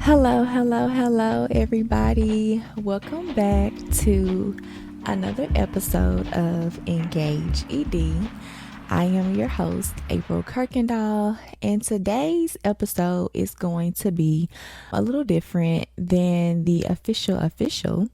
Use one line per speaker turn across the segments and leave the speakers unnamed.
Hello, everybody. Welcome back to another episode of Engage ED. I am your host, April Kirkendall, and today's episode is going to be a little different than the official episode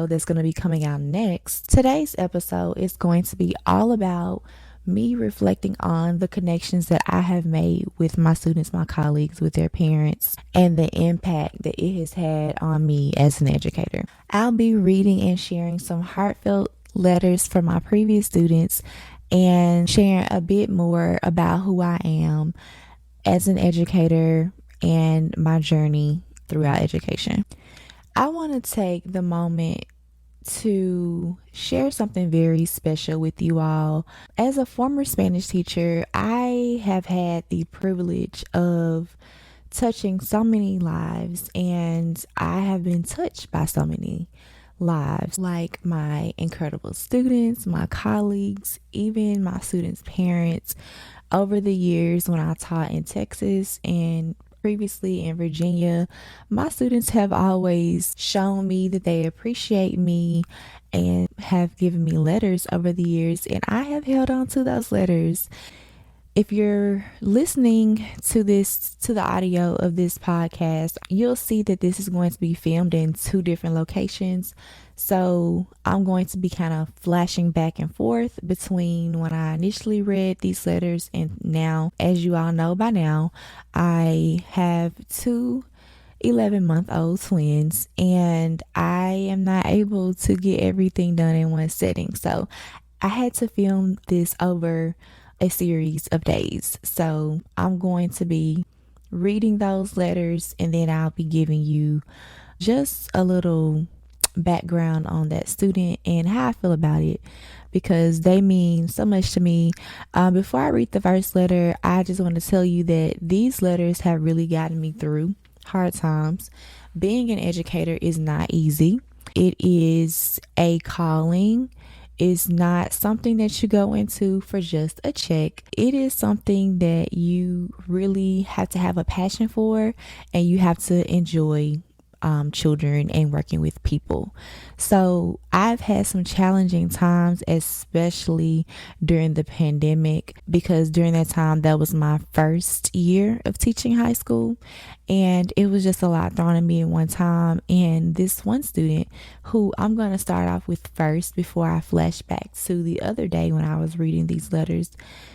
that's going to be coming out next. Today's episode is going to be all about me reflecting on the connections that I have made with my students, my colleagues, with their parents, and the impact that it has had on me as an educator. I'll be reading and sharing some heartfelt letters from my previous students and sharing a bit more about who I am as an educator and my journey throughout education. I want to take the moment to share something very special with you all. As a former Spanish teacher, I have had the privilege of touching so many lives, and I have been touched by so many lives, like my incredible students, my colleagues, even my students' parents. Over the years, when I taught in Texas and previously in Virginia, my students have always shown me that they appreciate me and have given me letters over the years, and I have held on to those letters. If you're listening to the audio of this podcast, you'll see that this is going to be filmed in two different locations. So I'm going to be kind of flashing back and forth between when I initially read these letters and now. As you all know by now, I have two 11-month-old twins, and I am not able to get everything done in one setting. So I had to film this over a series of days. So I'm going to be reading those letters, and then I'll be giving you just a little background on that student and how I feel about it, because they mean so much to me. Before I read the first letter, I just want to tell you that these letters have really gotten me through hard times. Being an educator is not easy. It is a calling. It's not something that you go into for just a check. It is something that you really have to have a passion for, and you have to enjoy children and working with people. So I've had some challenging times, especially during the pandemic, because during that time, that was my first year of teaching high school, and it was just a lot thrown at me at one time. And this one student, who I'm going to start off with first before I flash back to the other day when I was reading these letters,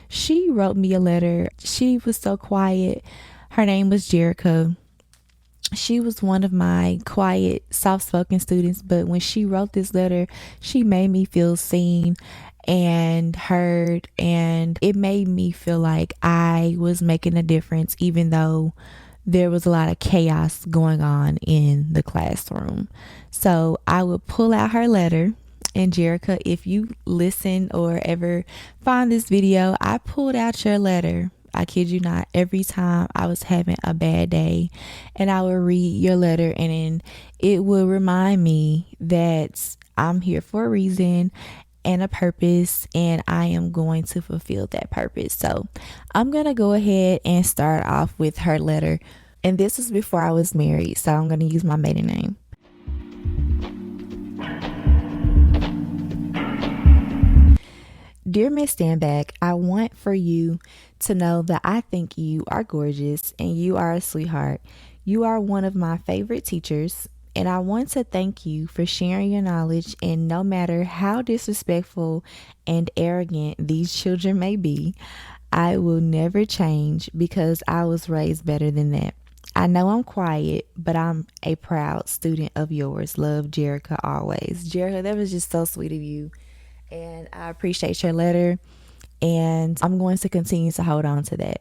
she wrote me a letter. She was so quiet. Her name was Jerica. She was one of my quiet, soft-spoken students, but when she wrote this letter, she made me feel seen and heard, and it made me feel like I was making a difference, even though there was a lot of chaos going on in the classroom. So I would pull out her letter. And Jerica, if you listen or ever find this video, I pulled out your letter. I kid you not, every time I was having a bad day, and I would read your letter, and then it would remind me that I'm here for a reason and a purpose, and I am going to fulfill that purpose. So I'm going to go ahead and start off with her letter. And this was before I was married, so I'm going to use my maiden name. Dear Miss Standback, I want for you to know that I think you are gorgeous and you are a sweetheart. You are one of my favorite teachers, and I want to thank you for sharing your knowledge, and no matter how disrespectful and arrogant these children may be, I will never change because I was raised better than that. I know I'm quiet, but I'm a proud student of yours. Love, Jerica, always. Jerica, that was just so sweet of you, and I appreciate your letter, and I'm going to continue to hold on to that.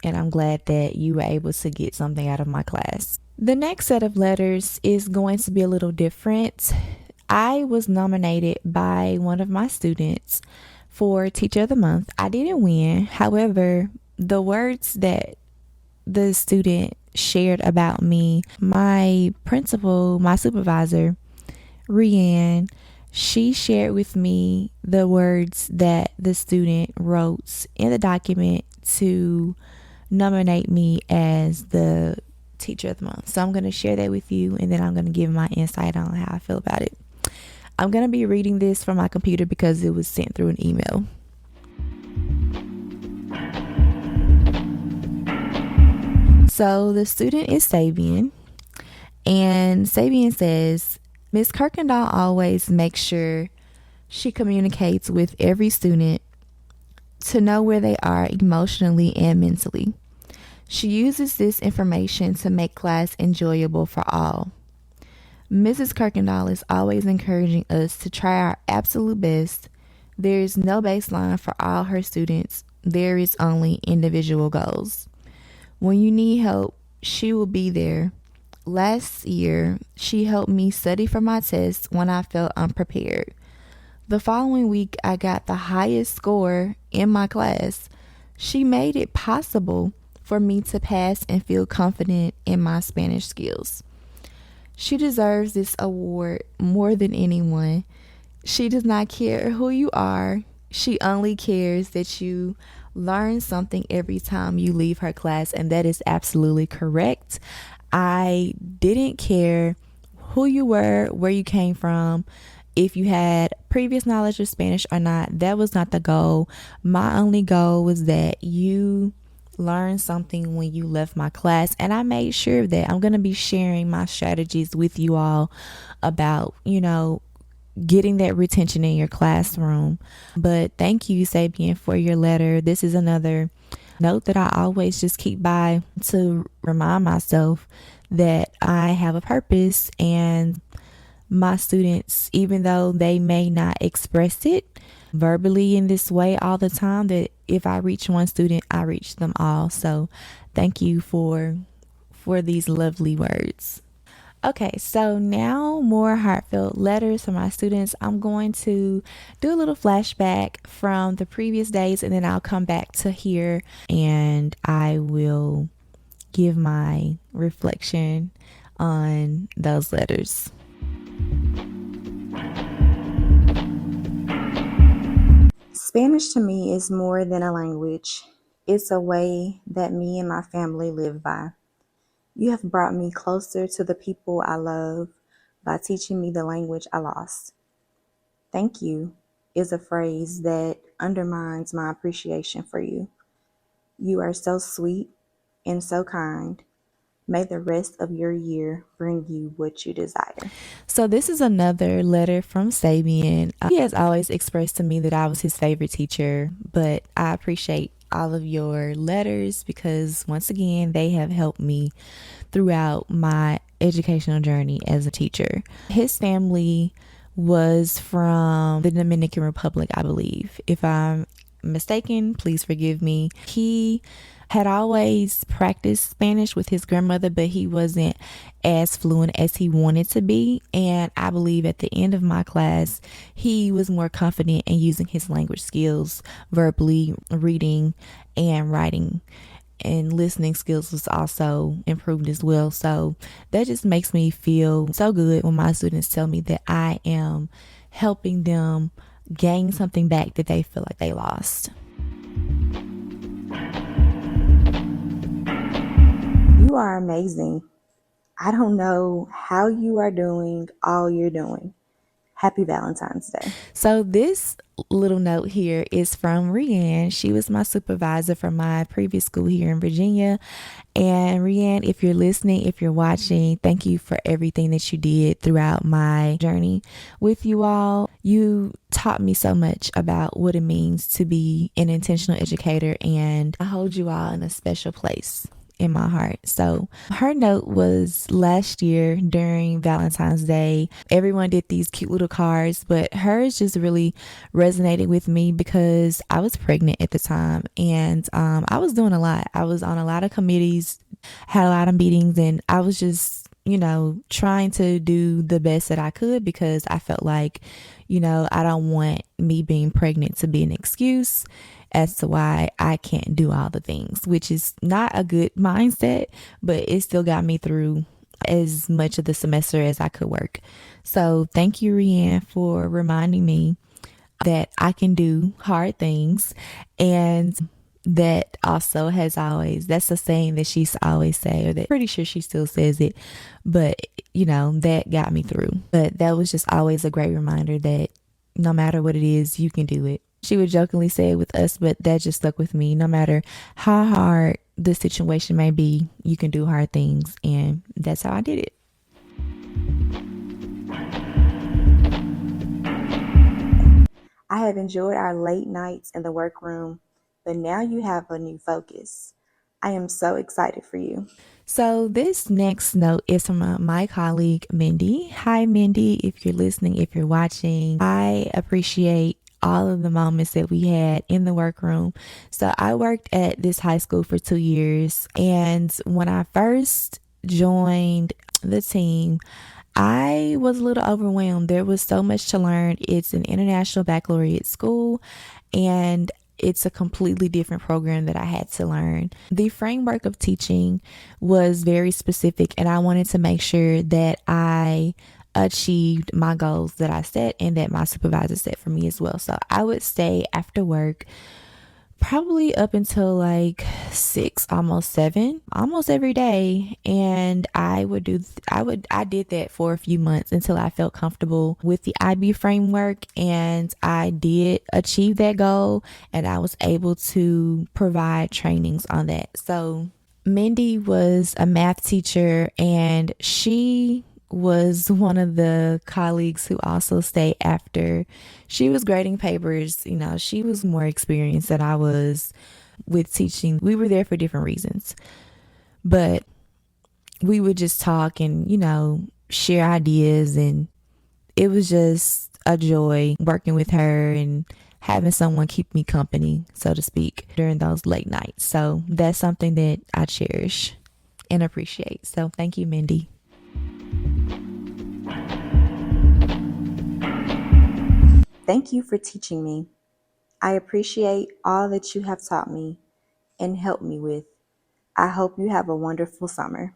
And I'm glad that you were able to get something out of my class. The next set of letters is going to be a little different. I was nominated by one of my students for Teacher of the Month. I didn't win. However, the words that the student shared about me, my principal, my supervisor, Rianne, she shared with me the words that the student wrote in the document to nominate me as the Teacher of the Month. So I'm going to share that with you, and then I'm going to give my insight on how I feel about it. I'm going to be reading this from my computer because it was sent through an email. So the student is Sabian, and Sabian says, Miss Kirkendall always makes sure she communicates with every student to know where they are emotionally and mentally. She uses this information to make class enjoyable for all. Mrs. Kirkendall is always encouraging us to try our absolute best. There is no baseline for all her students. There is only individual goals. When you need help, she will be there. Last year, she helped me study for my test when I felt unprepared. The following week, I got the highest score in my class. She made it possible for me to pass and feel confident in my Spanish skills. She deserves this award more than anyone. She does not care who you are. She only cares that you learn something every time you leave her class, and that is absolutely correct. I didn't care who you were, where you came from, if you had previous knowledge of Spanish or not. That was not the goal. My only goal was that you learned something when you left my class, and I made sure of that. I'm going to be sharing my strategies with you all about, getting that retention in your classroom. But thank you, Sabian, for your letter. This is another note that I always just keep by to remind myself that I have a purpose, and my students, even though they may not express it verbally in this way all the time, that if I reach one student, I reach them all. So thank you for these lovely words. Okay, so now more heartfelt letters from my students. I'm going to do a little flashback from the previous days, and then I'll come back to here and I will give my reflection on those letters.
Spanish to me is more than a language. It's a way that me and my family live by. You have brought me closer to the people I love by teaching me the language I lost. Thank you is a phrase that undermines my appreciation for you. You are so sweet and so kind. May the rest of your year bring you what you desire.
So this is another letter from Sabian. He has always expressed to me that I was his favorite teacher, but I appreciate all of your letters because once again, they have helped me throughout my educational journey as a teacher. His family was from the Dominican Republic, I believe. If I'm mistaken, please forgive me. He had always practiced Spanish with his grandmother, but he wasn't as fluent as he wanted to be. And I believe at the end of my class, he was more confident in using his language skills, verbally reading and writing. And listening skills was also improved as well. So that just makes me feel so good when my students tell me that I am helping them gain something back that they feel like they lost.
You are amazing. I don't know how you are doing all you're doing. Happy Valentine's Day.
So this little note here is from Rianne. She was my supervisor from my previous school here in Virginia. And Rianne, if you're listening, if you're watching, thank you for everything that you did throughout my journey with you all. You taught me so much about what it means to be an intentional educator, and I hold you all in a special place in my heart. So her note was last year during Valentine's Day. Everyone did these cute little cards, but hers just really resonated with me because I was pregnant at the time, and I was doing a lot. I was on a lot of committees, had a lot of meetings, and I was just trying to do the best that I could because I felt like, I don't want me being pregnant to be an excuse as to why I can't do all the things, which is not a good mindset, but it still got me through as much of the semester as I could work. So thank you, Rianne, for reminding me that I can do hard things. And that also has always, that's a saying that she's always say, or that pretty sure she still says it, but that got me through. But that was just always a great reminder that no matter what it is, you can do it. She would jokingly say it with us, but that just stuck with me. No matter how hard the situation may be, you can do hard things, and that's how I did it.
I have enjoyed our late nights in the workroom, but now you have a new focus. I am so excited for you.
So, this next note is from my colleague, Mindy. Hi, Mindy. If you're listening, if you're watching, I appreciate all of the moments that we had in the workroom. So, I worked at this high school for 2 years. And when I first joined the team, I was a little overwhelmed. There was so much to learn. It's an international baccalaureate school, and it's a completely different program that I had to learn. The framework of teaching was very specific, and I wanted to make sure that I achieved my goals that I set and that my supervisor set for me as well. So I would stay after work probably up until like 6, almost 7, almost every day. And I did that for a few months until I felt comfortable with the IB framework, and I did achieve that goal, and I was able to provide trainings on that. So Mindy was a math teacher, and she was one of the colleagues who also stayed after. She was grading papers. She was more experienced than I was with teaching. We were there for different reasons, but we would just talk and, share ideas. And it was just a joy working with her and having someone keep me company, so to speak, during those late nights. So that's something that I cherish and appreciate. So thank you, Mindy.
Thank you for teaching me. I appreciate all that you have taught me and helped me with. I hope you have a wonderful summer.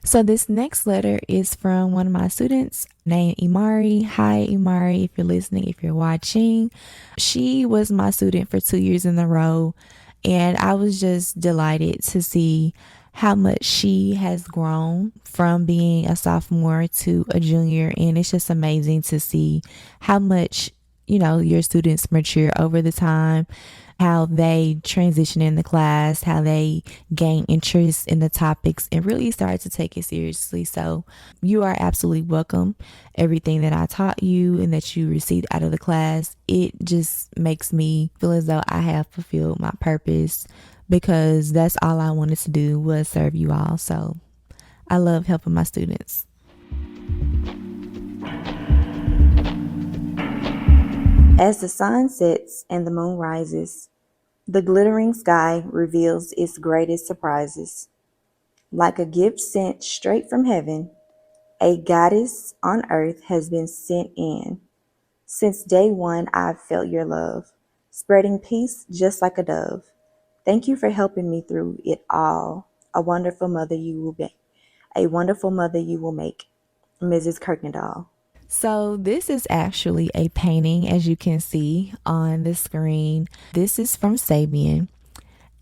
So this next letter is from one of my students named Imari. Hi, Imari, if you're listening, if you're watching. She was my student for 2 years in a row, and I was just delighted to see how much she has grown from being a sophomore to a junior. And it's just amazing to see how much, your students mature over the time, how they transition in the class, how they gain interest in the topics and really start to take it seriously. So you are absolutely welcome. Everything that I taught you and that you received out of the class, it just makes me feel as though I have fulfilled my purpose, because that's all I wanted to do was serve you all. So I love helping my students.
As the sun sets and the moon rises, the glittering sky reveals its greatest surprises. Like a gift sent straight from heaven, a goddess on earth has been sent in. Since day one, I've felt your love, spreading peace just like a dove. Thank you for helping me through it all. A wonderful mother you will be. A wonderful mother you will make. Mrs. Kirkendall.
So this is actually a painting, as you can see on the screen. This is from Sabian.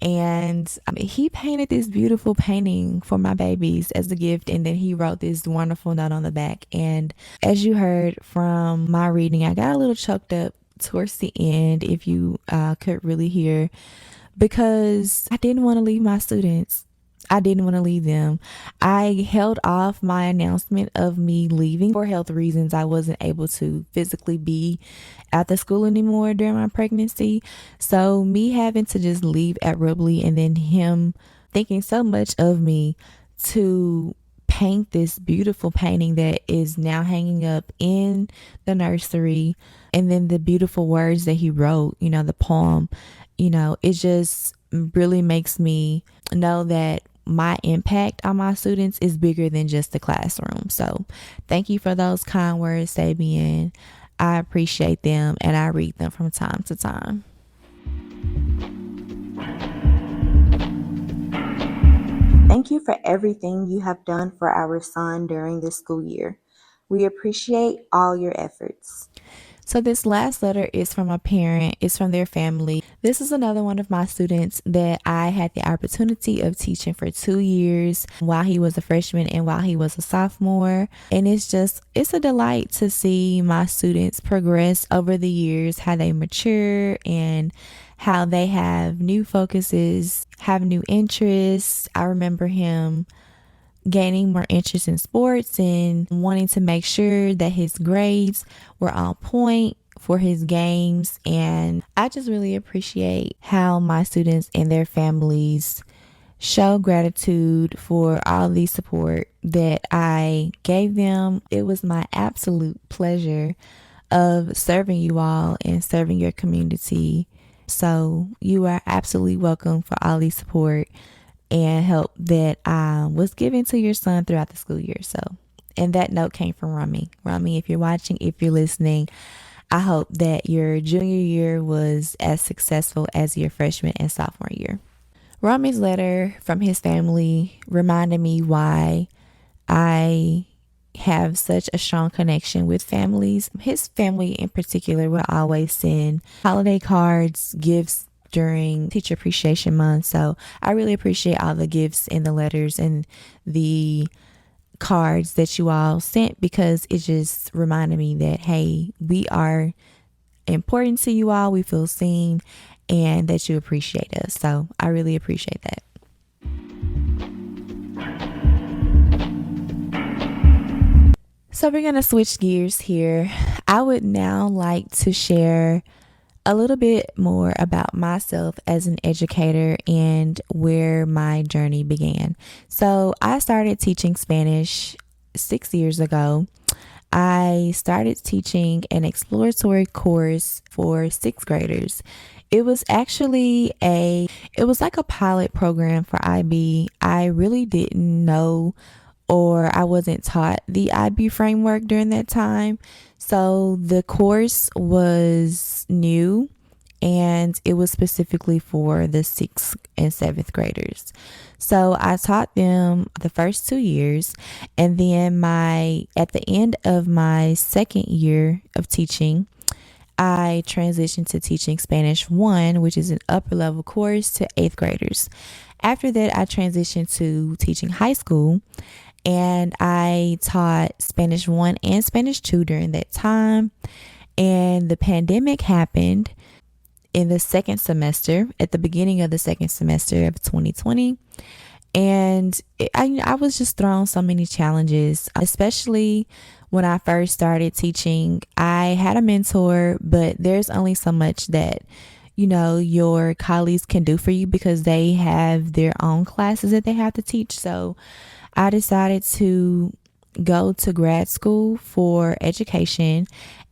And he painted this beautiful painting for my babies as a gift, and then he wrote this wonderful note on the back. And as you heard from my reading, I got a little choked up towards the end, if you could really hear, because I didn't want to leave my students. I didn't want to leave them. I held off my announcement of me leaving for health reasons. I wasn't able to physically be at the school anymore during my pregnancy. So me having to just leave abruptly, and then him thinking so much of me to paint this beautiful painting that is now hanging up in the nursery, and then the beautiful words that he wrote, the poem, it just really makes me know that my impact on my students is bigger than just the classroom. So thank you for those kind words, Sabian. I appreciate them, and I read them from time to time.
Thank you for everything you have done for our son during this school year. We appreciate all your efforts.
So this last letter is from a parent, it's from their family. This is another one of my students that I had the opportunity of teaching for 2 years while he was a freshman and while he was a sophomore. And it's a delight to see my students progress over the years, how they mature and how they have new focuses, have new interests. I remember him gaining more interest in sports and wanting to make sure that his grades were on point for his games. And I just really appreciate how my students and their families show gratitude for all the support that I gave them. It was my absolute pleasure of serving you all and serving your community. So you are absolutely welcome for all the support and help that was given to your son throughout the school year. So, and that note came from Rami. Rami, if you're watching, if you're listening, I hope that your junior year was as successful as your freshman and sophomore year. Rami's letter from his family reminded me why I have such a strong connection with families. His family in particular will always send holiday cards, gifts during Teacher Appreciation Month. So I really appreciate all the gifts and the letters and the cards that you all sent, because it just reminded me that, hey, we are important to you all. We feel seen and that you appreciate us. So I really appreciate that. So we're going to switch gears here. I would now like to share a little bit more about myself as an educator and where my journey began. So I started teaching Spanish 6 years ago. I started teaching an exploratory course for sixth graders. It was like a pilot program for IB. I really didn't know, or I wasn't taught the IB framework during that time. So the course was new and it was specifically for the sixth and seventh graders. So I taught them the first 2 years, and then at the end of my second year of teaching, I transitioned to teaching Spanish 1, which is an upper level course, to eighth graders. After that, I transitioned to teaching high school, and I taught Spanish 1 and Spanish 2 during that time. And the pandemic happened in the second semester, at the beginning of the second semester of 2020. And I was just thrown so many challenges, especially when I first started teaching. I had a mentor, but there's only so much that, your colleagues can do for you because they have their own classes that they have to teach. So I decided to go to grad school for education,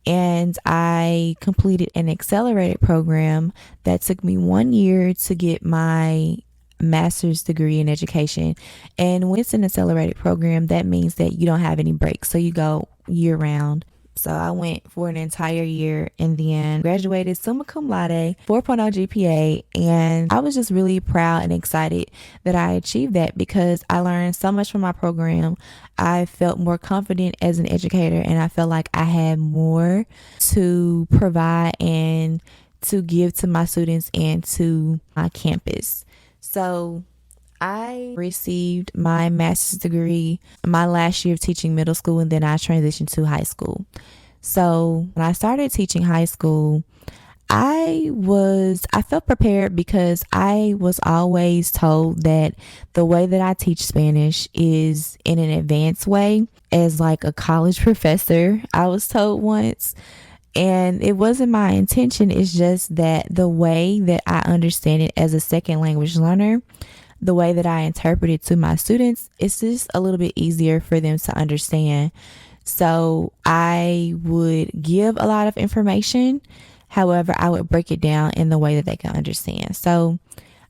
and I completed an accelerated program that took me 1 year to get my master's degree in education. And when it's an accelerated program, that means that you don't have any breaks. So you go year round. So I went for an entire year and then graduated summa cum laude, 4.0 GPA. And I was just really proud and excited that I achieved that because I learned so much from my program. I felt more confident as an educator, and I felt like I had more to provide and to give to my students and to my campus. So I received my master's degree my last year of teaching middle school, and then I transitioned to high school. So when I started teaching high school, I felt prepared because I was always told that the way that I teach Spanish is in an advanced way, as like a college professor, I was told once. And it wasn't my intention. It's just that the way that I understand it as a second language learner, the way that I interpret it to my students, it's just a little bit easier for them to understand. So I would give a lot of information. However, I would break it down in the way that they can understand. So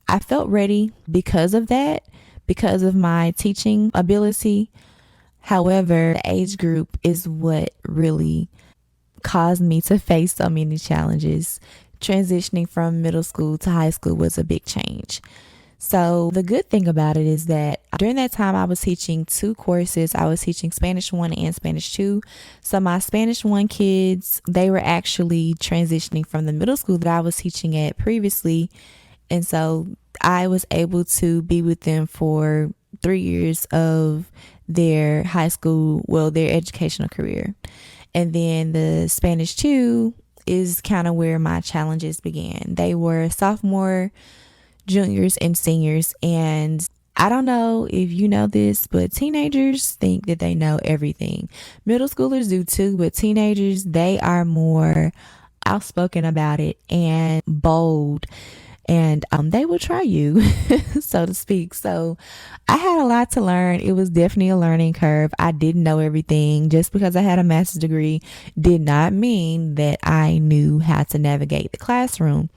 I felt ready because of that, because of my teaching ability. However, the age group is what really caused me to face so many challenges. Transitioning from middle school to high school was a big change. So the good thing about it is that during that time I was teaching 2 courses. I was teaching Spanish 1 and Spanish 2. So my Spanish 1 kids, they were actually transitioning from the middle school that I was teaching at previously. And so I was able to be with them for 3 years of their high school, well, their educational career. And then the Spanish 2 is kind of where my challenges began. They were sophomore, juniors, and seniors. And I don't know if you know this, but teenagers think that they know everything. Middle schoolers do too, but teenagers, they are more outspoken about it and bold, and they will try you, so to speak. So I had a lot to learn. It was definitely a learning curve. I didn't know everything. Just because I had a master's degree did not mean that I knew how to navigate the classroom.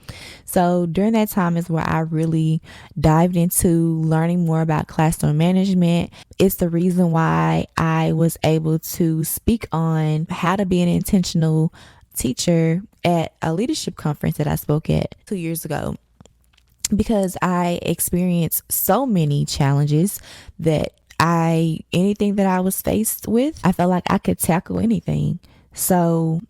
So during that time is where I really dived into learning more about classroom management. It's the reason why I was able to speak on how to be an intentional teacher at a leadership conference that I spoke at 2 years ago, because I experienced so many challenges that anything that I was faced with, I felt like I could tackle anything. So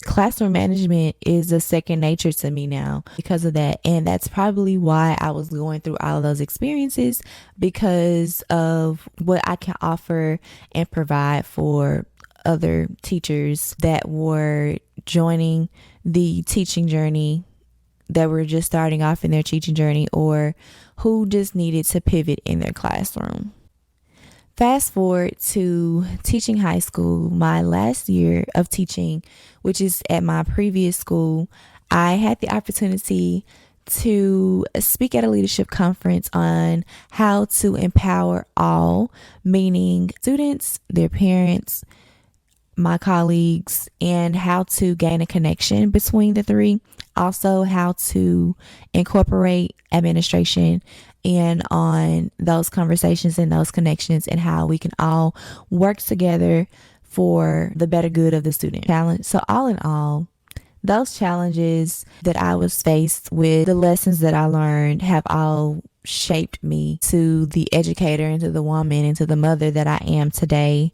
classroom management is a second nature to me now because of that. And that's probably why I was going through all of those experiences, because of what I can offer and provide for other teachers that were joining the teaching journey, that were just starting off in their teaching journey, or who just needed to pivot in their classroom. Fast forward to teaching high school, my last year of teaching, which is at my previous school, I had the opportunity to speak at a leadership conference on how to empower all, meaning students, their parents, my colleagues, and how to gain a connection between the three. Also, how to incorporate administration and on those conversations and those connections, and how we can all work together for the better good of the student. So all in all, those challenges that I was faced with, the lessons that I learned, have all shaped me to the educator and to the woman and to the mother that I am today.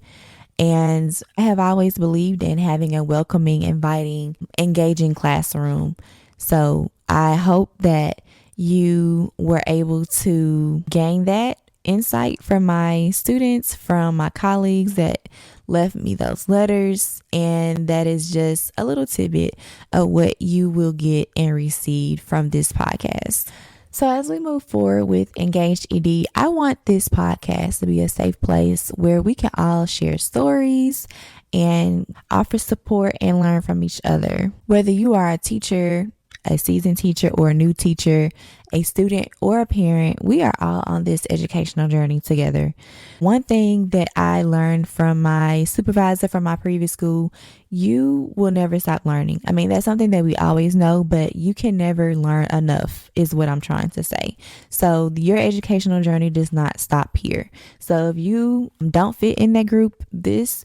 And I have always believed in having a welcoming, inviting, engaging classroom. So I hope that you were able to gain that insight from my students, from my colleagues that left me those letters. And that is just a little tidbit of what you will get and receive from this podcast. So as we move forward with Engaged ED, I want this podcast to be a safe place where we can all share stories and offer support and learn from each other. Whether you are a teacher, a seasoned teacher, or a new teacher, a student, or a parent, we are all on this educational journey together. One thing that I learned from my supervisor from my previous school: you will never stop learning. I mean, that's something that we always know, but you can never learn enough, is what I'm trying to say. So your educational journey does not stop here. So if you don't fit in that group, this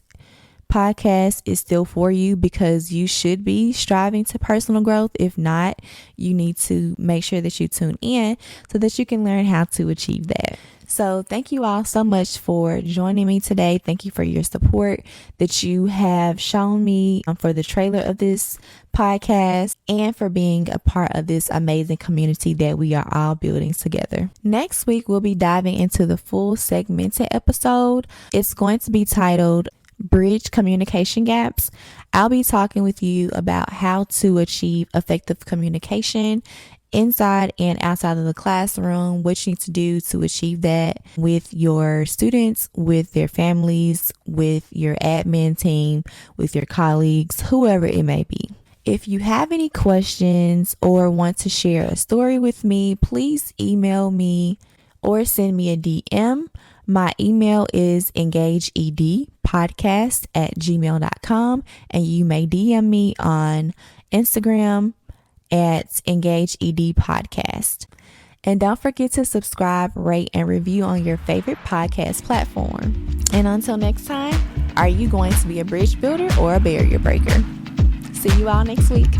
podcast is still for you, because you should be striving to personal growth. If not, you need to make sure that you tune in so that you can learn how to achieve that. So thank you all so much for joining me today. Thank you for your support that you have shown me for the trailer of this podcast, and for being a part of this amazing community that we are all building together. Next week, we'll be diving into the full segmented episode. It's going to be titled Bridge Communication Gaps. I'll be talking with you about how to achieve effective communication inside and outside of the classroom, what you need to do to achieve that with your students, with their families, with your admin team, with your colleagues, whoever it may be. If you have any questions or want to share a story with me, please email me or send me a DM. My email is engageedpodcast@gmail.com, and you may DM me on Instagram at engageedpodcast. And don't forget to subscribe, rate, and review on your favorite podcast platform. And until next time, are you going to be a bridge builder or a barrier breaker? See you all next week.